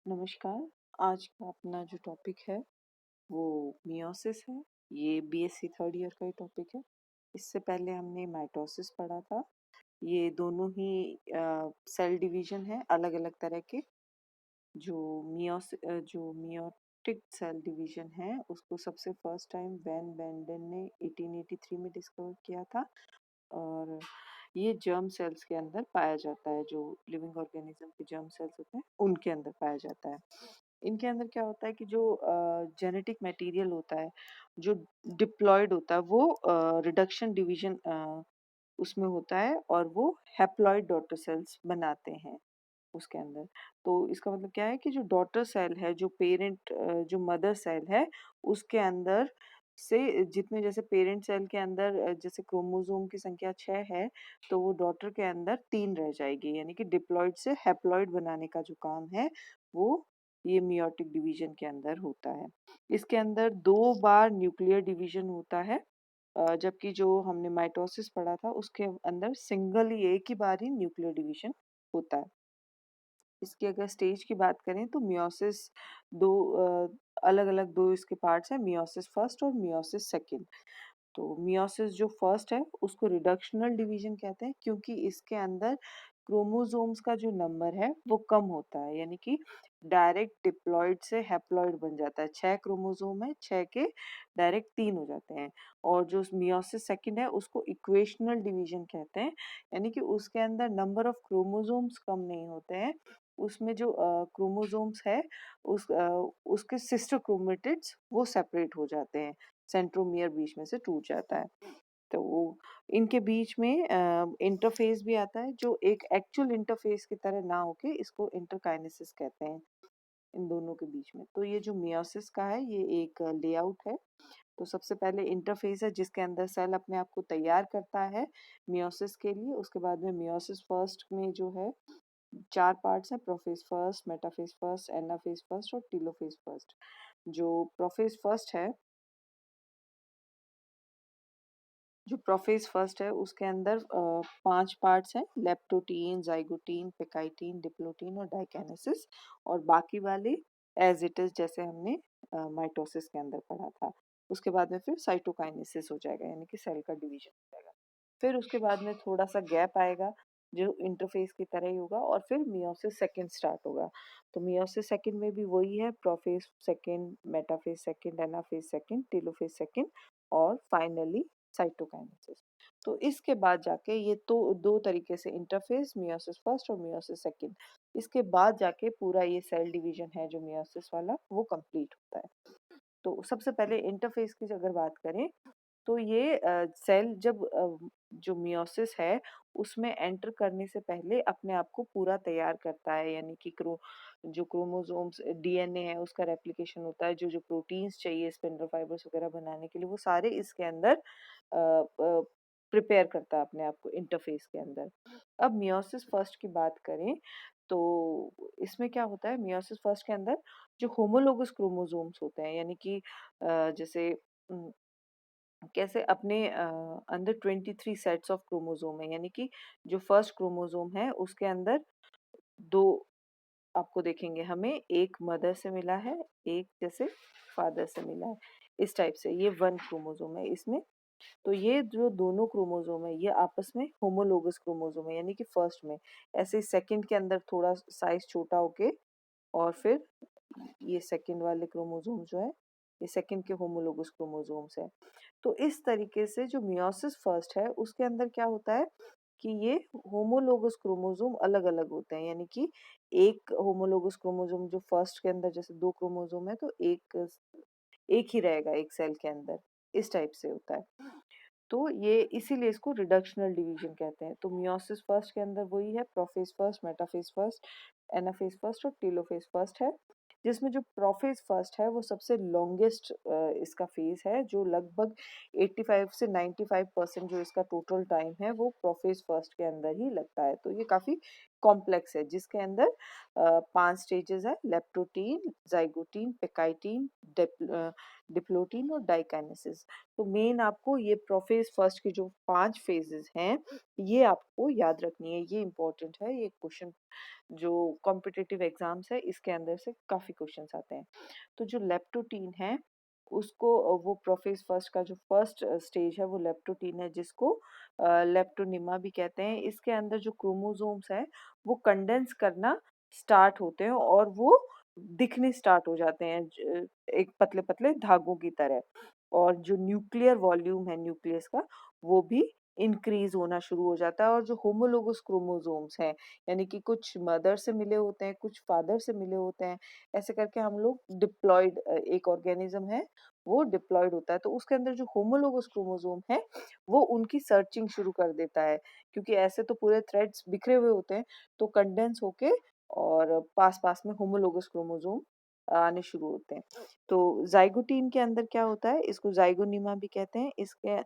नमस्कार। आज का अपना जो टॉपिक है वो मियोसिस है। ये बीएससी थर्ड ईयर का ही टॉपिक है। इससे पहले हमने माइटोसिस पढ़ा था। ये दोनों ही सेल डिवीजन है अलग अलग तरह के। जो मियोटिक सेल डिवीजन है उसको सबसे फर्स्ट टाइम वैन बेंडन ने 1883 में डिस्कवर किया था। और ये जर्म सेल्स के अंदर पाया जाता है। जो लिविंग ऑर्गेनिज्म के जर्म सेल्स होते हैं उनके अंदर पाया जाता है। इनके अंदर क्या होता है कि जो जेनेटिक मटेरियल होता है, जो डिप्लॉयड होता है, वो रिडक्शन डिवीजन उसमें होता है और वो हैप्लॉइड डॉटर सेल्स बनाते हैं उसके अंदर। तो इसका मतलब क्या है कि जो डॉटर सेल है, जो मदर सेल है, उसके अंदर से जितने जैसे पेरेंट सेल के अंदर जैसे क्रोमोसोम की संख्या 6 है, तो वो डॉटर के अंदर 3 रह जाएगी। यानी कि डिप्लॉइड से हैप्लॉइड बनाने का जो काम है, वो ये मियोटिक डिवीजन के अंदर होता है। इसके अंदर 2 बार न्यूक्लियर डिवीजन होता है। जबकि जो हमने माइटोसिस पढ़ा था उसके अंदर एक ही बार ही न्यूक्लियर डिवीजन होता है। इसकी अगर स्टेज की बात करें तो मियोसिस दो अलग अलग दो इसके पार्ट्स हैं, मियोसिस फर्स्ट और मियोसिस सेकंड। तो मियोसिस जो फर्स्ट है उसको रिडक्शनल डिवीजन कहते हैं, क्योंकि इसके अंदर क्रोमोसोम्स का जो नंबर है वो कम होता है। यानी कि डायरेक्ट डिप्लॉइड से हैप्लॉइड बन जाता है। 6 क्रोमोसोम है, 6 के डायरेक्ट 3 हो जाते हैं। और जो मियोसिस सेकंड है उसको इक्वेशनल डिवीजन कहते हैं। यानी कि उसके अंदर नंबर ऑफ क्रोमोसोम्स कम नहीं होते हैं, उसमें जो क्रोमोसोम्स है उसके सिस्टर क्रोमेटिड्स वो सेपरेट हो जाते हैं। सेंट्रोमियर बीच में से टूट जाता है। तो इनके बीच में इंटरफेस भी आता है, जो एक एक्चुअल इंटरफेस की तरह ना होके इसको इंटरकाइनेसिस कहते हैं इन दोनों के बीच में। तो ये जो मियोसिस का है ये एक लेआउट है। तो सबसे पहले इंटरफेस है जिसके अंदर सेल अपने आप को तैयार करता है मियोसिस के लिए। उसके बाद में मियोसिस फर्स्ट में जो है 4 पार्ट्स हैं, prophase first, metaphase first, anaphase first और टीलोफेज फर्स्ट। जो प्रोफेज फर्स्ट है जो प्रोफेज फर्स्ट है उसके अंदर 5 पार्ट्स हैं, लेप्टोटीन, जाइगोटीन, पेकाइटीन, डिप्लोटीन और डाइकेनेसिस। और बाकी वाले एज इट इज जैसे हमने माइटोसिस के अंदर पढ़ा था। उसके बाद में फिर साइटोकाइनेसिस हो जाएगा, यानी कि सेल का डिवीजन हो जाएगा। फिर उसके बाद में थोड़ा सा गैप आएगा जो इंटरफेस की तरह ही होगा, और फिर मियोसिस सेकंड स्टार्ट होगा। तो मियोसिस सेकंड में भी वही है, prophase second, metaphase second, anaphase second, telophase second और फाइनली साइटोकाइनेसिस। तो इसके बाद जाके ये तो दो तरीके से इंटरफेस, मियोसिस फर्स्ट और मियोसिस सेकंड, इसके बाद जाके पूरा ये सेल डिवीजन है जो मियोसिस वाला वो कंप्लीट होता है। तो सबसे पहले इंटरफेस की अगर बात करें तो ये सेल जब जो मियोसिस है उसमें एंटर करने से पहले अपने आप को पूरा तैयार करता है। यानी कि जो क्रोमोसोम्स डीएनए है उसका रेप्लिकेशन होता है, जो जो प्रोटीन्स चाहिए स्पिंडल फाइबर्स वगैरह बनाने के लिए वो सारे इसके अंदर प्रिपेयर करता है अपने आप को इंटरफेस के अंदर। अब मियोसिस फर्स्ट की बात करें तो इसमें क्या होता है, मियोसिस फर्स्ट के अंदर जो होमोलोगस क्रोमोसोम्स होते हैं, यानी कि जैसे कैसे अपने अंदर 23 सेट्स ऑफ क्रोमोसोम है। यानी कि जो फर्स्ट क्रोमोसोम है उसके अंदर दो आपको देखेंगे, हमें एक मदर से मिला है, एक जैसे फादर से मिला है, इस टाइप से ये 1 क्रोमोसोम है इसमें। तो ये जो दोनों क्रोमोसोम है ये आपस में होमोलोगस क्रोमोसोम है, यानी कि फर्स्ट में। ऐसे सेकंड के अंदर थोड़ा साइज छोटा होके और फिर ये सेकंड वाले क्रोमोसोम जो है ये सेकंड के होमोलोगस क्रोमोसोम्स है। तो इस तरीके से जो मियोसिस फर्स्ट है उसके अंदर क्या होता है कि ये होमोलोगस क्रोमोसोम अलग अलग होते हैं। यानी कि एक होमोलोगस क्रोमोसोम जो फर्स्ट के अंदर जैसे 2 क्रोमोसोम है तो एक ही रहेगा एक सेल के अंदर, इस टाइप से होता है। तो ये इसीलिए इसको रिडक्शनल डिवीजन कहते हैं। तो मियोसिस फर्स्ट के अंदर वही है, prophase first, metaphase first, anaphase first और टेलोफेज फर्स्ट है। जिसमें जो प्रोफेज फर्स्ट है वो सबसे लॉन्गेस्ट इसका फेज है, जो लगभग 85 से 95% जो इसका टोटल टाइम है वो प्रोफेज फर्स्ट के अंदर ही लगता है। तो ये काफी कॉम्प्लेक्स है जिसके अंदर 5 स्टेजेस है, लेप्टोटीन, ज़ाइगोटीन, पेकाइटीन, डिप्लोटीन और डाइकाइनेसिस। तो मेन आपको ये प्रोफेज़ फर्स्ट की जो 5 फेजेस हैं, ये आपको याद रखनी है, ये इम्पोर्टेंट है, ये क्वेश्चन जो कॉम्पिटिटिव एग्जाम्स है इसके अंदर से काफ़ी क्वेश्चंस आते हैं। तो जो लेप्टोटीन है उसको वो प्रोफेज फर्स्ट का जो फर्स्ट स्टेज है वो लेप्टोटीन है जिसको लेप्टोनिमा भी कहते हैं। इसके अंदर जो क्रोमोसोम्स है वो कंडेंस करना स्टार्ट होते हैं और वो दिखने स्टार्ट हो जाते हैं एक पतले पतले धागों की तरह। और जो न्यूक्लियर वॉल्यूम है न्यूक्लियस का वो भी इंक्रीज होना शुरू हो जाता है। और जो होमोलोगस क्रोमोसोम्स हैं यानी कि कुछ मदर से मिले होते हैं, कुछ फादर से मिले होते हैं, ऐसे करके हम लोग डिप्लॉयड एक ऑर्गेनिज्म है वो डिप्लॉयड होता है। तो उसके अंदर जो होमोलोगस क्रोमोसोम है वो उनकी सर्चिंग शुरू कर देता है, क्योंकि ऐसे तो पूरे थ्रेड्स बिखरे हुए होते हैं, तो कंडेंस होके और पास पास में होमोलोगस क्रोमोसोम आने शुरू होते हैं। तो ज़ाइगोटीन के अंदर क्या होता है, इसको ज़ाइगोनिमा भी कहते हैं। इसके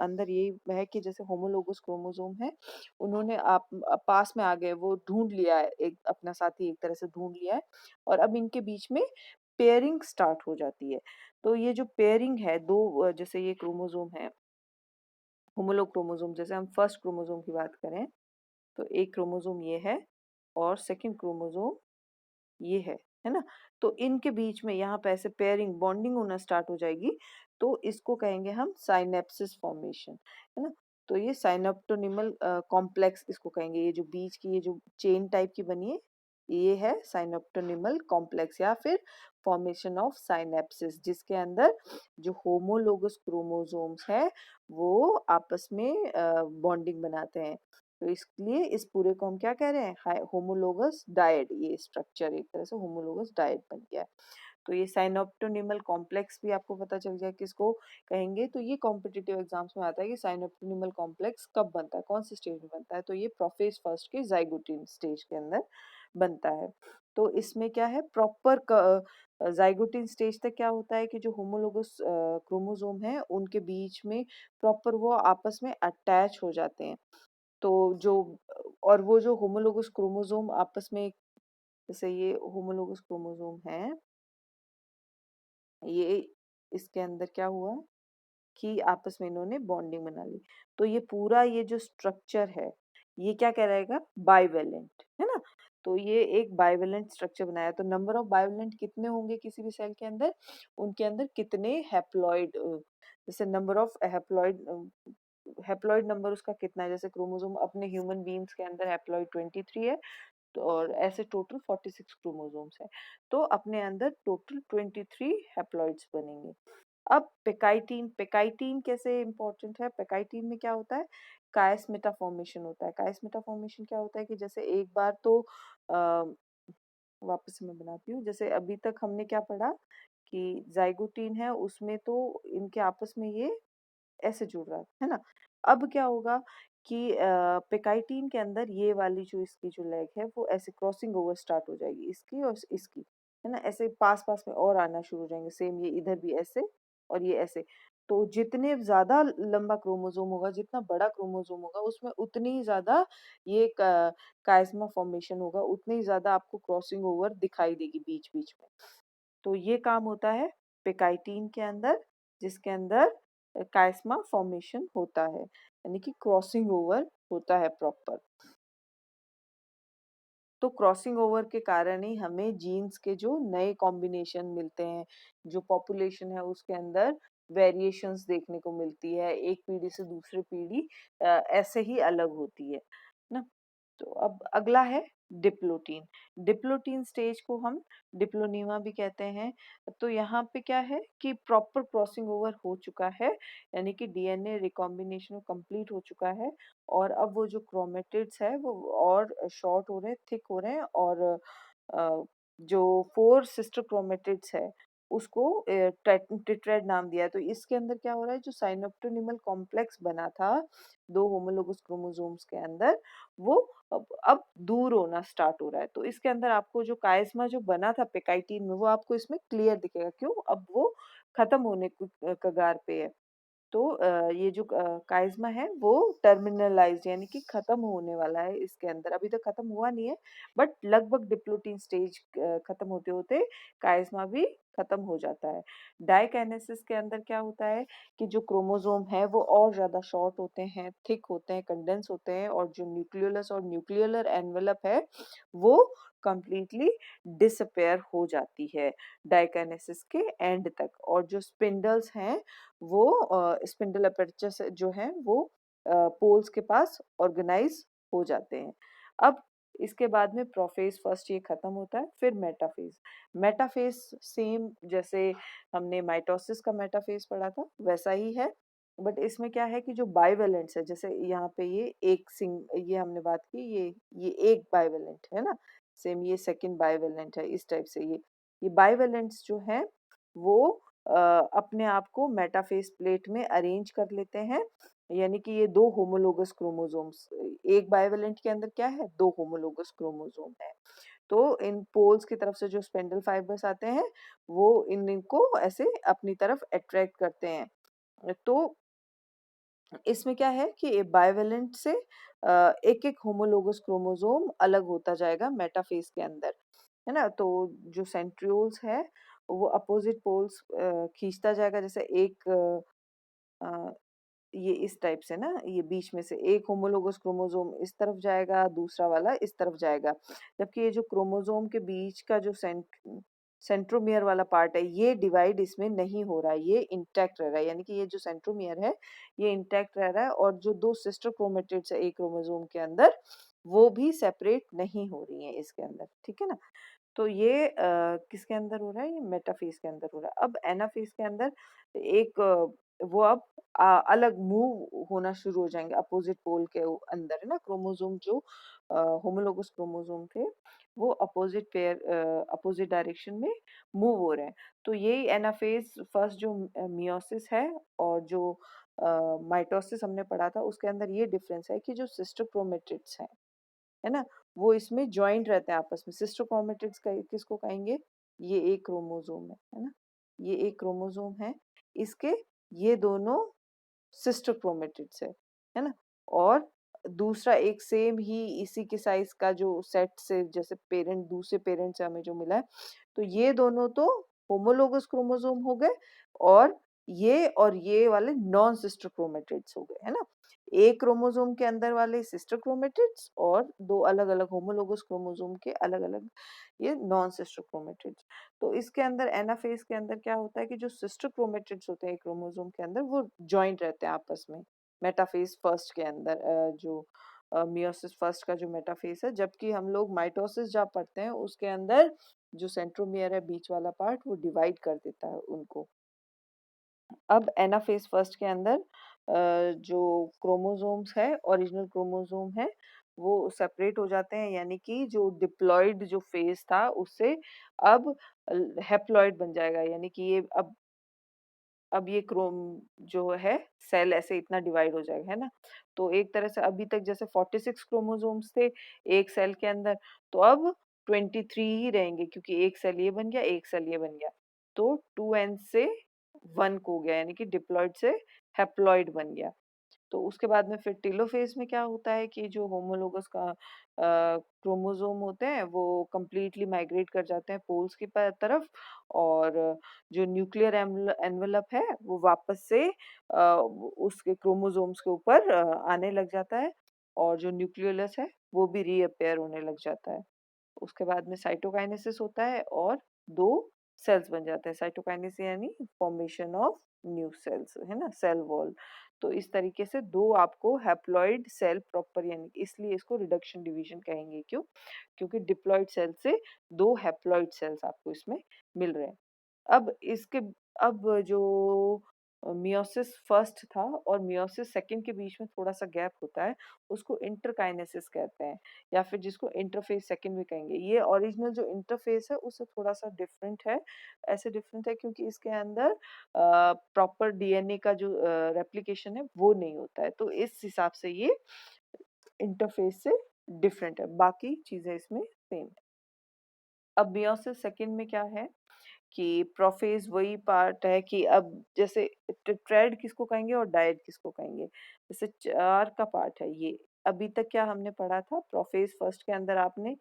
अंदर यही है कि जैसे होमोलोगस क्रोमोसोम है, उन्होंने आप पास में आ गए, वो ढूंढ लिया है, एक अपना साथी एक तरह से ढूंढ लिया है और अब इनके बीच में पेयरिंग स्टार्ट हो जाती है। तो ये जो पेयरिंग है दो जैसे ये क्रोमोसोम है, होमोलोग क्रोमोसोम, जैसे हम फर्स्ट क्रोमोसोम की बात करें तो एक क्रोमोसोम ये है और सेकंड क्रोमोसोम ये है ना? तो इनके बीच में यहाँ पे ऐसे पेयरिंग बॉन्डिंग होना स्टार्ट हो जाएगी, तो इसको कहेंगे हम साइनेप्सिस फॉर्मेशन, है ना? तो ये साइनेप्टोनिमल कॉम्प्लेक्स इसको कहेंगे, ये जो बीच की ये जो चेन टाइप की बनी है, ये है साइनेप्टोनिमल कॉम्प्लेक्स या फिर फॉर्मेशन ऑफ साइनेप्सिस, जिसके अंदर जो होमोलोगस क्रोमोसोम्स है वो आपस में बॉन्डिंग बनाते हैं। तो इसलिए इस पूरे को हम क्या कह रहे हैं, होमोलोगस डायड, ये स्ट्रक्चर एक तरह से होमोलोगस डायड बन गया है। तो ये साइनोप्टोनिमल कॉम्प्लेक्स भी आपको पता चल गया किसको कहेंगे। तो ये कॉम्पिटिटिव एग्जाम्स में आता है कि साइनोप्टोनिमल कॉम्प्लेक्स कब बनता है, कौन से स्टेज में बनता है, तो ये प्रोफेज फर्स्ट के जाइगोटीन स्टेज के अंदर बनता है। तो इसमें क्या है, प्रॉपर जाइगोटीन स्टेज तक क्या होता है कि जो होमोलोगस क्रोमोसोम है उनके बीच में प्रॉपर वो आपस में अटैच हो जाते हैं। तो जो और वो जो होमोलोगस क्रोमोसोम आपस में, जैसे ये होमोलोगस क्रोमोसोम है, ये इसके अंदर क्या हुआ कि आपस में इन्होंने बॉन्डिंग बना ली। तो ये पूरा ये जो स्ट्रक्चर है ये क्या कहलाएगा, बाइवेलेंट, है ना? तो ये एक बाइवेलेंट स्ट्रक्चर बनाया। तो नंबर ऑफ बाइवेलेंट कितने होंगे किसी भी सेल के अंदर, उनके अंदर कितने हैप्लॉइड, जैसे नंबर ऑफ हैप्लॉइड नंबर उसका कितना है, जैसे क्रोमोसोम अपने ह्यूमन बीइंग्स के अंदर हैप्लॉइड 23 है, तो और ऐसे टोटल 46 क्रोमोसोम्स हैं, तो अपने अंदर टोटल 23 हैप्लॉइड्स बनेंगे। अब पेकाइटीन, पेकाइटीन कैसे इंपॉर्टेंट है, पेकाइटीन में क्या होता है, कायस्मेटा फॉर्मेशन होता है। कायस्मेटा फॉर्मेशन क्या होता है कि जैसे एक बार तो वापस से मैं बनाती हूँ, जैसे अभी तक हमने क्या पढ़ा कि जाइगोटीन है उसमें तो इनके आपस में ये ऐसे जुड़ रहा है ना? अब क्या होगा कि पेकाइटिन के अंदर ये वाली जो इसकी जो लेग है वो ऐसे क्रॉसिंग ओवर स्टार्ट हो जाएगी, इसकी और इसकी, है ना? ऐसे पास-पास में और आना शुरू हो जाएंगे, सेम ये इधर भी ऐसे और ये ऐसे। तो जितने ज़्यादा लंबा क्रोमोसोम होगा, जितना बड़ा क्रोमोसोम होगा, उसमें उतनी ही ज़्यादा ये काइस्मा फॉर्मेशन होगा, उतनी ही ज़्यादा आपको क्रॉसिंग ओवर दिखाई देगी बीच-बीच में। तो ये काम होता है पेकाइटिन के अंदर, जिसके अंदर काइस्मा फॉर्मेशन होता है, यानी कि क्रॉसिंग ओवर होता है प्रॉपर। तो क्रॉसिंग ओवर के कारण ही हमें जीन्स के जो नए कॉम्बिनेशन मिलते हैं, जो पॉपुलेशन है उसके अंदर वेरिएशंस देखने को मिलती है, एक पीढ़ी से दूसरी पीढ़ी ऐसे ही अलग होती है ना? तो अब अगला है डिप्लोटीन। डिप्लोटीन स्टेज को हम डिप्लोनीमा भी कहते हैं। तो यहाँ पे क्या है कि प्रॉपर क्रॉसिंग ओवर हो चुका है, यानी कि डीएनए रिकॉम्बिनेशन कंप्लीट हो चुका है और अब वो जो क्रोमेटिड्स है वो और शॉर्ट हो रहे हैं, थिक हो रहे हैं और जो 4 सिस्टर क्रोमेटिड्स है उसको टेट्राड नाम दिया है। तो इसके अंदर क्या हो रहा है, जो साइनोप्टोनिमल कॉम्प्लेक्स बना था दो होमोलोगस क्रोमोसोम्स के अंदर, वो अब दूर होना स्टार्ट हो रहा है। तो इसके अंदर आपको जो काइस्मा जो बना था पेकाइटिन में वो आपको इसमें क्लियर दिखेगा। क्यों? अब वो खत्म होने की कगार पे है। तो ये जो काइज़्मा है वो टर्मिनलाइज़्ड यानी कि खत्म होने वाला है इसके अंदर। अभी तक खत्म हुआ नहीं है, बट लगभग डिप्लोटिन स्टेज खत्म होते-होते काइज़्मा भी खत्म हो जाता है। डाइकाइनेसिस के अंदर क्या होता है कि जो क्रोमोसोम है वो और ज़्यादा शॉर्ट होते हैं, थिक होते हैं, कंडेंस होते हैं, और जो न्यूक्लियोलस और न्यूक्लियोलर एनवेलप है वो कंप्लीटली डिसअपियर हो जाती है डाइकाइनेसिस के एंड तक। और जो स्पिंडल्स हैं वो स्पिंडल अपर्चर से जो है वो पोल्स के पास ऑर्गेनाइज हो जाते हैं। अब इसके बाद में प्रोफेज फर्स्ट ये खत्म होता है, फिर मेटाफेज। मेटाफेज सेम जैसे हमने माइटोसिस का मेटाफेज पढ़ा था वैसा ही है, बट इसमें क्या है कि जो बाइवेलेंट्स है, जैसे यहाँ पे ये हमने बात की, ये एक बाइवेलेंट है ना, सेम ये सेकंड बाइवेलेंट है, इस टाइप से ये बाइवेलेंट्स जो है वो अपने आप को मेटाफेज प्लेट में अरेंज कर लेते हैं, यानी कि ये दो होमोलोगस क्रोमोसोम्स, एक बाइवेलेंट के अंदर क्या है, दो होमोलोगस क्रोमोसोम है। तो इन पोल्स की तरफ से जो स्पेंडल फाइबर्स आते हैं वो इनको ऐसे अपनी तरफ अट्रैक्ट करते हैं। तो इसमें क्या है कि बाइवेलेंट से एक एक होमोलोगस क्रोमोसोम अलग होता जाएगा मेटाफेज के अंदर, है ना। तो जो सेंट्रियोल्स है वो अपोजिट पोल्स खींचता जाएगा, जैसे एक अ, ये इस टाइप से ना, ये बीच में से एक होमोलोगस क्रोमोसोम इस तरफ जाएगा, दूसरा वाला इस तरफ जाएगा, जबकि ये जो क्रोमोसोम के बीच का जो सेंट्रोमियर वाला पार्ट है ये डिवाइड इसमें नहीं हो रहा है, ये इंटैक्ट रह रहा है, यानी कि ये जो सेंट्रोमियर है ये इंटैक्ट रह रहा है, और जो दो सिस्टर क्रोमेटिड्स है एक क्रोमोसोम के अंदर वो भी सेपरेट नहीं हो रही है इसके अंदर, ठीक है ना। तो ये किसके अंदर हो रहा है, ये मेटाफेज के अंदर हो रहा है। अब एनाफेज के अंदर एक वो अब अलग मूव होना शुरू हो जाएंगे अपोजिट पोल के अंदर, है ना। क्रोमोसोम जो होमोलोगस क्रोमोसोम थे वो अपोजिट डायरेक्शन में मूव हो रहे हैं। तो यही एनाफेज फर्स्ट जो मियोसिस है और जो माइटोसिस हमने पढ़ा था उसके अंदर ये डिफरेंस है कि जो सिस्टर क्रोमेटिड्स हैं, है ना, वो इसमें जॉइंट रहते हैं आपस में। सिस्टर क्रोमेटिड्स किसको कहेंगे, ये एक क्रोमोसोम है ना, ये एक क्रोमोसोम है, इसके ये दोनों सिस्टर क्रोमेटिड्स है ना। और दूसरा एक सेम ही इसी के साइज का जो सेट से, जैसे पेरेंट दूसरे पेरेंट से हमें जो मिला है, तो ये दोनों तो होमोलोगस क्रोमोसोम हो गए, और ये वाले नॉन सिस्टर क्रोमेटिड्स हो गए, है ना। एक क्रोमोसोम के अंदर वाले सिस्टर क्रोमेटिड्स और दो अलग अलग होमोलोगस क्रोमोसोम के अलग अलग ये नॉन सिस्टर क्रोमेटिड्स। तो इसके अंदर एनाफेज के अंदर क्या होता है कि जो सिस्टर क्रोमेटिड्स होते हैं एक क्रोमोसोम के अंदर वो जॉइंट रहते हैं आपस में मेटाफेज फर्स्ट के अंदर, जो मियोसिस फर्स्ट का जो मेटाफेज है, जबकि हम लोग माइटोसिस जहाँ पढ़ते हैं उसके अंदर जो सेंट्रोमियर है बीच वाला पार्ट वो डिवाइड कर देता है उनको। अब एनाफेज फर्स्ट के अंदर जो क्रोमोसोम्स है, ओरिजिनल क्रोमोसोम है, वो सेपरेट हो जाते हैं, यानी कि जो डिप्लॉइड जो फेज था उससे अब हैप्लॉइड बन जाएगा, यानी कि ये अब ये क्रोम जो है सेल ऐसे इतना डिवाइड हो जाएगा, है ना। तो एक तरह से अभी तक जैसे 46 क्रोमोसोम्स थे एक सेल के अंदर, तो अब 23 ही रहेंगे, क्योंकि एक सेल ये बन गया, एक सेल ये बन गया, तो 2n से 1 हो गया, यानी कि डिप्लॉइड से हैप्लॉइड बन गया। तो उसके बाद में फिर टेलोफेज में क्या होता है कि जो होमोलोगस का क्रोमोसोम होते हैं वो कंप्लीटली माइग्रेट कर जाते हैं पोल्स की तरफ, और जो न्यूक्लियर एनवेलप है वो वापस से उसके क्रोमोसोम्स के ऊपर आने लग जाता है, और जो न्यूक्लियोलस है वो भी रीअपेयर होने लग जाता है। उसके बाद में साइटोकाइनेसिस होता है और दो सेल्स बन जाते हैं। साइटोकाइनेसिस यानी फॉर्मेशन ऑफ न्यू सेल्स, है ना, सेल वॉल। तो इस तरीके से दो आपको हैप्लॉइड सेल प्रॉपर, यानी इसलिए इसको रिडक्शन डिवीजन कहेंगे, क्यों, क्योंकि डिप्लॉइड सेल से दो हैप्लॉइड सेल्स आपको इसमें मिल रहे हैं। अब इसके अब जो मियोसिस फर्स्ट था और मियोसिस सेकंड के बीच में थोड़ा सा गैप होता है, उसको इंटरकाइनेसिस कहते हैं, या फिर जिसको इंटरफेस सेकंड भी कहेंगे। ये ओरिजिनल जो इंटरफेस है उससे थोड़ा सा डिफरेंट है, ऐसे डिफरेंट है क्योंकि इसके अंदर प्रॉपर डीएनए का जो रेप्लिकेशन है वो नहीं होता है, तो इस हिसाब से ये इंटरफेस से डिफरेंट है, बाकी चीजें इसमें सेम है। अब मियोसिस सेकंड में क्या है कि प्रोफेज वही पार्ट है कि अब जैसे टेट्राड किसको कहेंगे और डायड किसको कहेंगे, जैसे 4 का पार्ट है ये। अभी तक क्या हमने पढ़ा था, प्रोफेज फर्स्ट के अंदर आपने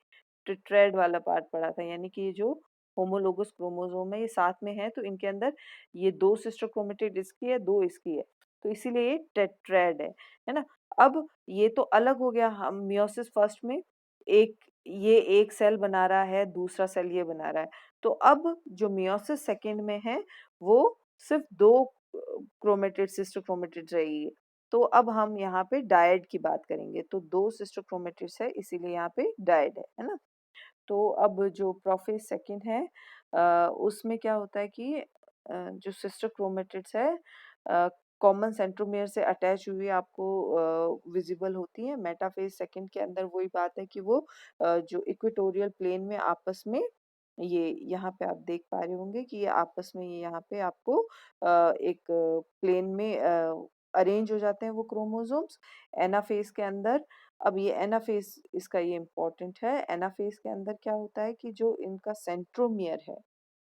टेट्राड वाला पार्ट पढ़ा था, यानी कि ये जो होमोलोगस क्रोमोसोम है ये साथ में है, तो इनके अंदर ये 2 सिस्टर क्रोमेटिड इसकी है, 2 इसकी है, तो इसीलिए ये टेट्राड है ना? अब ये तो अलग हो गया, हम मियोसिस फर्स्ट में एक ये एक सेल बना रहा है, दूसरा सेल ये बना रहा है। तो अब जो मियोसिस सेकंड में है वो सिर्फ 2 क्रोमेटिड सिस्टर क्रोमेटिड्स रहेगी। तो अब हम यहाँ पे डायड की बात करेंगे, तो 2 सिस्टर क्रोमेटिड्स है इसीलिए यहाँ पे डायड है ना? तो अब जो प्रोफेज सेकंड है उसमें क्या होता है कि जो सिस्टर क्रोमेटिड्स है कॉमन सेंट्रोमियर से अटैच हुई आपको विजिबल होती है। मेटाफेज सेकंड के अंदर वही बात है कि वो जो इक्वेटोरियल प्लेन में आपस में ये यहाँ पे आप देख पा रहे होंगे कि ये आपस में ये यहाँ पे आपको एक प्लेन में अरेंज हो जाते हैं वो क्रोमोसोम्स। एनाफेज के अंदर अब ये एनाफेज इसका ये इम्पोर्टेंट है, एनाफेज के अंदर क्या होता है कि जो इनका सेंट्रोमियर है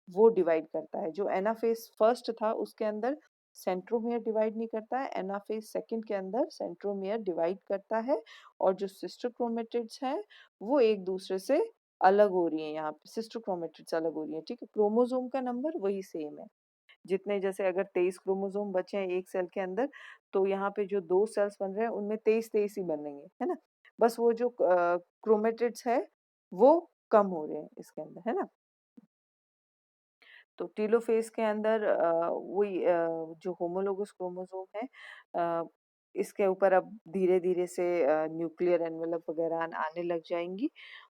वो डिवाइड करता है। जो एनाफेज फर्स्ट था उसके अंदर सेंट्रोमियर डिवाइड नहीं करता है, एनाफेज सेकंड के अंदर सेंट्रोमियर डिवाइड करता है और जो सिस्टर क्रोमेटिड्स हैं वो एक दूसरे से अलग हो रही हैं, यहाँ पे सिस्टर क्रोमेटिड्स अलग हो रही हैं, ठीक है। क्रोमोसोम का नंबर वही सेम है, जितने जैसे अगर 23 क्रोमोसोम बचे हैं एक सेल के अंदर, तो यहाँ पे जो 2 सेल्स बन रहे हैं उनमें 23-23 ही बनेंगे, है ना? बस वो जो क्रोमेटिड्स है वो कम हो रहे हैं इसके अंदर, है ना? तो टेलोफेज के अंदर वही जो होमोलोगस क्रोमोसोम है इसके ऊपर अब धीरे-धीरे से न्यूक्लियर एनवेलप वगैरह आने लग जाएँगी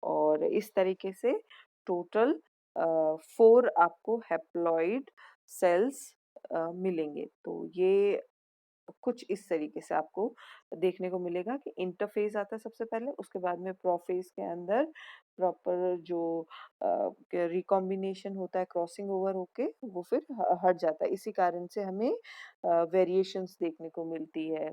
और इस तरीके से टोटल 4 आपको हैप्लॉइड सेल्स मिलेंगे। तो ये कुछ इस तरीके से आपको देखने को मिलेगा कि इंटरफ़ेज़ आता है सबसे पहले, उसके बाद में प्रोफ़ेज़ के अंदर प्रॉपर जो रिकॉम्बिनेशन होता है क्रॉसिंग ओवर होके वो फिर हट जाता है। इसी कारण से हमें वेरिएशंस देखने को मिलती है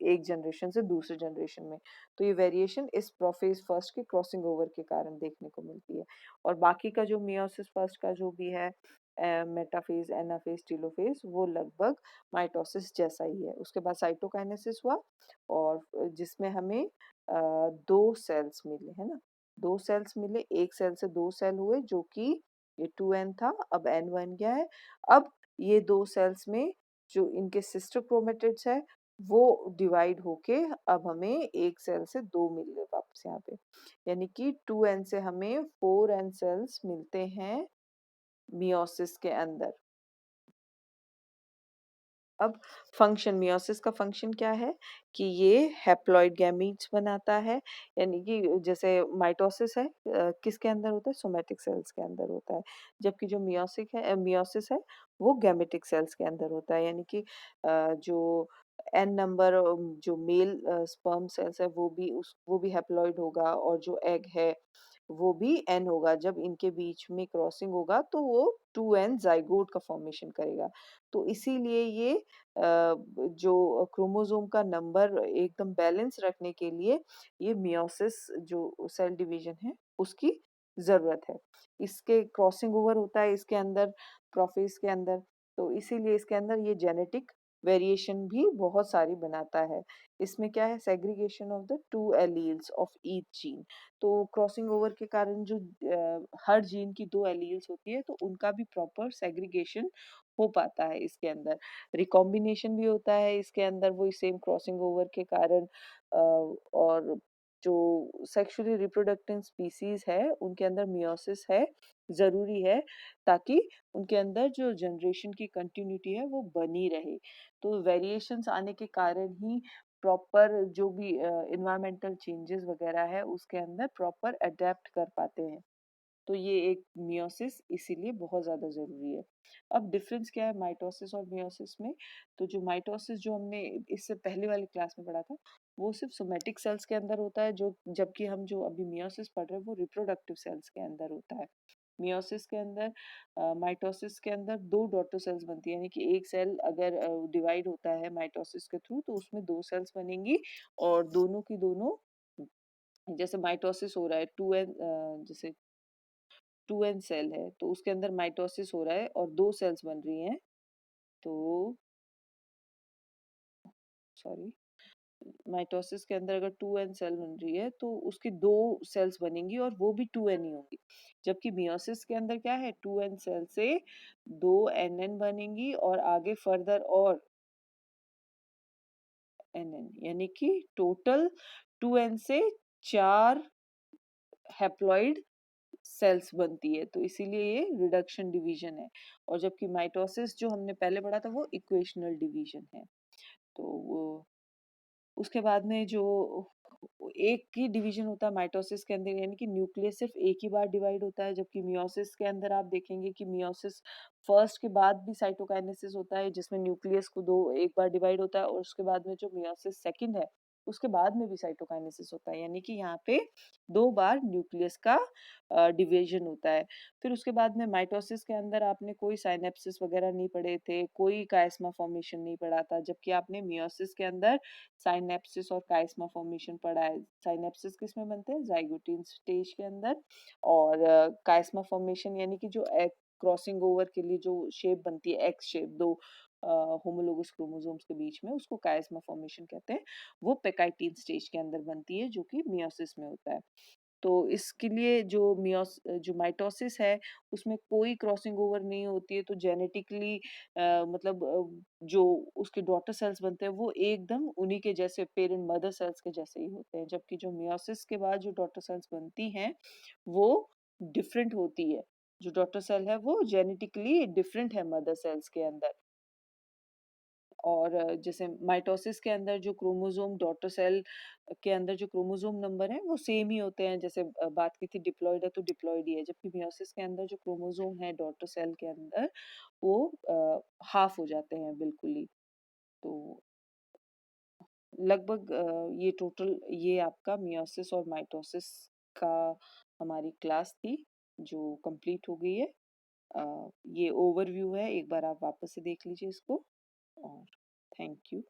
एक जनरेशन से दूसरे जनरेशन में। तो ये वेरिएशन इस प्रोफ़ेज़ फर्स्ट के क्रॉसिंग ओवर के कारण देखने को मिलती है। और बाकी का जो मियोसिस फर्स्ट का जो भी है मेटाफ़ेज़, एनाफ़ेज़, टेलोफ़ेज़ वो लगभग माइटोसिस जैसा ही है। उसके बाद साइटोकाइनेसिस हुआ और जिसमें हमें 2 सेल्स मिले, है ना? 2 सेल्स मिले, 1 सेल से 2 सेल हुए जो कि ये 2n था, अब n बन गया है। अब ये 2 सेल्स में जो इनके सिस्टर क्रोमेटिड्स है, वो डिवाइड होके अब हमें 1 सेल से 2 मिल गए वापस यहाँ पे। यानी कि 2n से हमें 4n सेल्स मिलते हैं मियोसिस के अंदर। अब फंक्शन मियोसिस का फंक्शन क्या है कि ये हैप्लॉइड गैमीट्स बनाता है, यानी कि जैसे माइटोसिस है किसके अंदर होता है, सोमेटिक सेल्स के अंदर होता है, जबकि जो मियोसिस है वो गैमेटिक सेल्स के अंदर होता है, यानी कि जो एन नंबर जो मेल स्पर्म सेल्स है वो भी हैप्लॉइड होगा और जो एग है वो भी एन होगा। जब इनके बीच में क्रॉसिंग होगा तो वो 2n ज़ाइगोट का फॉर्मेशन करेगा। तो इसीलिए ये जो क्रोमोसोम का नंबर एकदम बैलेंस रखने के लिए ये मियोसिस जो सेल डिवीजन है उसकी ज़रूरत है। इसके क्रॉसिंग ओवर होता है इसके अंदर प्रोफ़ेज़ के अंदर, तो इसीलिए इसके अंदर ये जेनेटिक वेरिएशन भी बहुत सारी बनाता है। इसमें क्या है, segregation of the 2 alleles of each gene. तो क्रॉसिंग ओवर के कारण जो हर जीन की 2 एलील्स होती है तो उनका भी प्रॉपर सेग्रीगेशन हो पाता है इसके अंदर। रिकॉम्बिनेशन भी होता है इसके अंदर वही सेम क्रॉसिंग ओवर के कारण और जो सेक्सुअली रिप्रोडक्टिव स्पीशीज़ है उनके अंदर मियोसिस है, ज़रूरी है ताकि उनके अंदर जो जनरेशन की कंटिन्यूटी है वो बनी रहे। तो वेरिएशंस आने के कारण ही प्रॉपर जो भी एनवायरमेंटल चेंजेस वगैरह है उसके अंदर प्रॉपर अडैप्ट कर पाते हैं। तो ये एक मियोसिस इसीलिए बहुत ज़्यादा ज़रूरी है। अब डिफरेंस क्या है माइटोसिस और मियोसिस में? तो जो माइटोसिस जो हमने इससे पहले वाली क्लास में पढ़ा था, वो सिर्फ़ सोमैटिक सेल्स के अंदर होता है जो जबकि हम जो अभी मियोसिस पढ़ रहे हैं वो रिप्रोडक्टिव सेल्स के अंदर होता है। मियोसिस के अंदर माइटोसिस के अंदर 2 डॉटर सेल्स बनती है, यानी कि एक सेल अगर डिवाइड होता है माइटोसिस के थ्रू तो उसमें 2 सेल्स बनेंगी और दोनों की दोनों जैसे माइटोसिस हो रहा है 2n जैसे 2n सेल है तो उसके अंदर माइटोसिस हो रहा है और 2 सेल्स बन रही हैं, तो सॉरी, माइटोसिस के अंदर अगर 2n सेल बन रही है तो उसकी 2 सेल्स बनेंगी और वो भी 2n ही होंगी। जबकि मियोसिस के अंदर क्या है, 2n सेल से 2nn बनेंगी और आगे फर्दर और nn, यानी कि टोटल 2n से 4 हैप्लॉइड सेल्स बनती है, तो इसीलिए ये रिडक्शन डिवीजन है। और जबकि माइटोसिस जो हमने पहले पढ़ा था वो इक्वेशनल डिवीजन है। तो वो उसके बाद में जो एक ही डिवीजन होता है माइटोसिस के अंदर, यानी कि न्यूक्लियस सिर्फ एक ही बार डिवाइड होता है, जबकि मियोसिस के अंदर आप देखेंगे कि मियोसिस फर्स्ट के बाद भी साइटोकाइनेसिस होता है जिसमें न्यूक्लियस को दो एक बार डिवाइड होता है, और उसके बाद में जो मियोसिस सेकंड है उसके बाद में भी साइटोकाइनेसिस होता है, यानी कि यहाँ पे 2 बार न्यूक्लियस का डिवीजन होता है। फिर उसके बाद में माइटोसिस के अंदर आपने कोई साइनेप्सिस वगैरह नहीं पढ़े थे, कोई काइस्मा फॉर्मेशन नहीं पढ़ा था, जबकि आपने मियोसिस के अंदर साइनेप्सिस और काइस्मा फॉर्मेशन पढ़ा है। साइनेप्सिस किस में बनते हैं, जाइगोटीन स्टेज के अंदर, और काइस्मा फॉर्मेशन यानी कि जो एग क्रॉसिंग ओवर के लिए जो शेप बनती है एक्स शेप, दो होमोलोगस क्रोमोसोम्स के बीच में, उसको काइस्मा फॉर्मेशन कहते हैं। वो पेकाइटीन स्टेज के अंदर बनती है जो कि मियोसिस में होता है। तो इसके लिए जो माइटोसिस है उसमें कोई क्रॉसिंग ओवर नहीं होती है, तो जेनेटिकली मतलब जो उसके डॉटर सेल्स बनते हैं वो एकदम उन्हीं के जैसे पेरेंट मदर सेल्स के जैसे ही होते हैं, जबकि जो मियोसिस के बाद जो डॉटर सेल्स बनती हैं वो डिफरेंट होती है। जो डॉटर सेल है वो जेनेटिकली डिफरेंट है मदर सेल्स के अंदर। और जैसे माइटोसिस के अंदर जो क्रोमोसोम डॉटर सेल के अंदर जो क्रोमोसोम नंबर है वो सेम ही होते हैं, जैसे बात की थी डिप्लॉइड है तो डिप्लॉइड ही है, जबकि मियोसिस के अंदर जो क्रोमोसोम है डॉटर सेल के अंदर वो हाफ हो जाते हैं बिल्कुल ही। तो लगभग ये टोटल ये आपका मियोसिस और माइटोसिस का हमारी क्लास थी जो कंप्लीट हो गई है। ये ओवरव्यू है, एक बार आप वापस से देख लीजिए इसको, और थैंक यू।